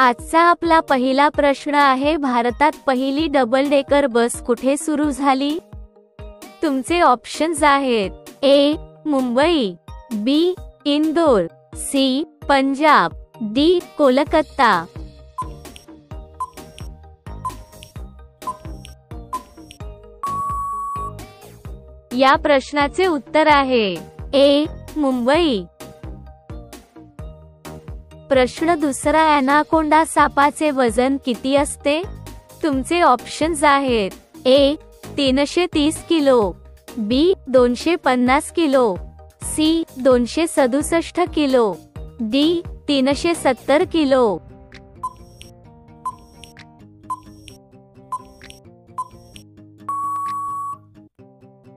आजचा आपला पहिला प्रश्न आहे, भारतात पहिली डबल डेकर बस कुठे सुरू झाली? तुमचे ऑप्शन्स आहेत: ए. मुंबई, बी. इंदोर, सी. पंजाब, डी. कोलकाता. या प्रश्नाचे उत्तर आहे ए. मुंबई. प्रश्न दुसरा, ॲनाकोंडा सापाचे वजन किती असते? तुमचे ऑप्शन्स आहेत: A. 330 kilo, B. 250 kilo, C. 267 kilo, D. 370 kilo.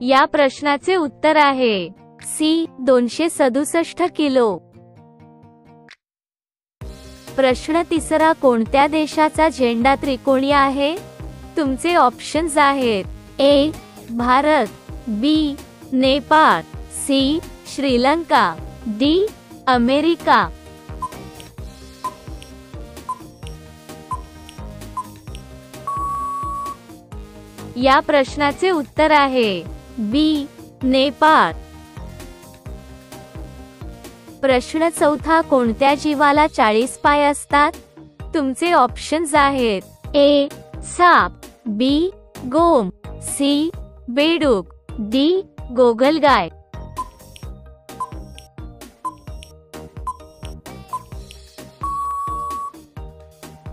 या प्रश्नाचे उत्तर आहे सी. 267 किलो. प्रश्न तिसरा, कोणत्या देशाचा झेंडा त्रिकोणी आहे? तुमचे ऑप्शन्स आहेत: A. Bharat, B. Nepal, C. Sri Lanka, D. America. या प्रश्नाचे उत्तर आहे बी. नेपाळ. प्रश्न चौथा, कोणत्या जीवाला 40 पाय असतात? तुमचे ऑप्शन्स आहेत: ए. साप, बी. गोम, सी. बेडूक, डी. गोगलगाय.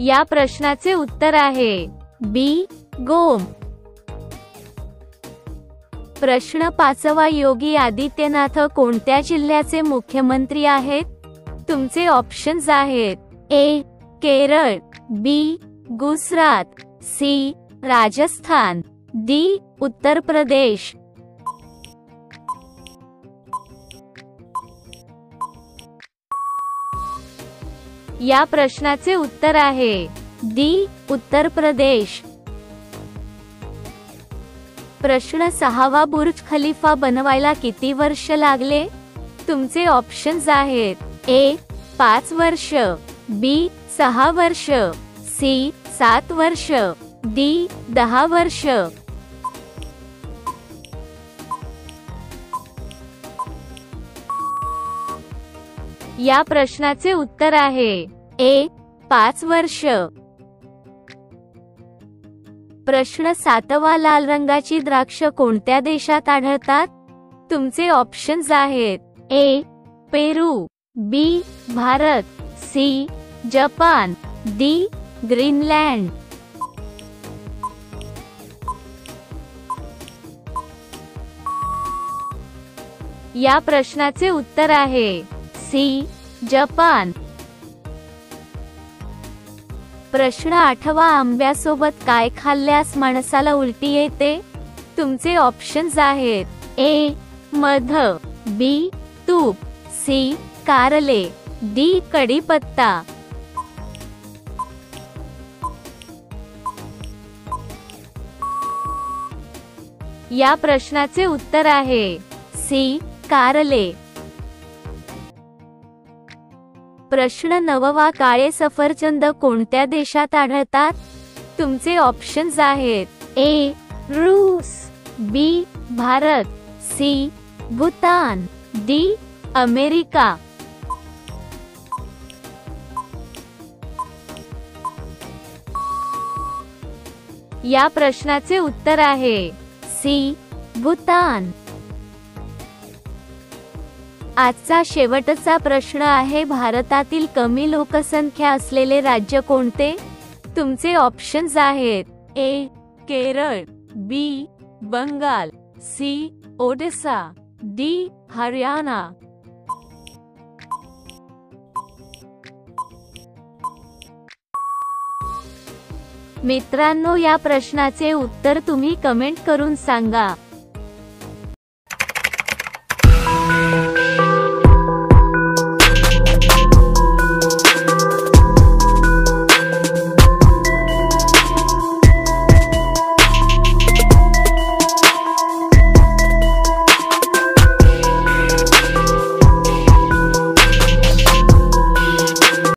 या प्रश्नाचे उत्तर आहे बी. गोम. प्रश्न पाचवा, योगी आदित्यनाथ कोणत्या जिल्ह्याचे मुख्यमंत्री आहेत? तुमचे ऑप्शन्स आहेत: ए. केरळ, बी. गुजरात, सी. राजस्थान, डी. उत्तर प्रदेश. या प्रश्नाचे उत्तर आहे डी. उत्तर प्रदेश. प्रश्न सहावा, बुर्ज खलिफा बनवायला किती वर्ष लागले? तुमचे ऑप्शन्स आहेत: ए. 5 वर्ष, बी. 6 वर्ष, सी. 7 वर्ष, डी. 10 वर्ष. या प्रश्नाचे उत्तर आहे ए. 5 वर्ष. प्रश्न सातवा, लाल रंगाची द्राक्ष कोणत्या देशात आढळतात? तुमचे ऑप्शन्स आहेत: A. Peru, B. Bharat, C. Japan, D. Greenland. या प्रश्नाचे उत्तर आहे सी. जपान. प्रश्न आठवा, आंब्यासोबत काय खाल्ल्यास माणसाला उलटी येते? तुमचे ऑप्शन्स आहेत: ए. मध, बी. तूप, सी. कारले, डी. कढीपत्ता. या प्रश्नाचे उत्तर आहे सी. कारले. प्रश्न नववा, काळे सफरचंद कोणत्या देशात आढळतात? तुमचे ऑप्शन्स आहेत: ए. रूस, B. Bharat, C. Bhutan, D. America. या प्रश्नाचे उत्तर आहे सी. भूतान. आजचा शेवटचा प्रश्न आहे, भारतातील कमी लोकसंख्या असलेले राज्य कोणते? तुमचे ऑप्शन्स आहेत: ए. केरळ, बी. बंगाल, सी. ओडिशा, डी. हरियाणा. मित्रांनो, या प्रश्नाचे उत्तर तुम्ही कमेंट करून सांगा.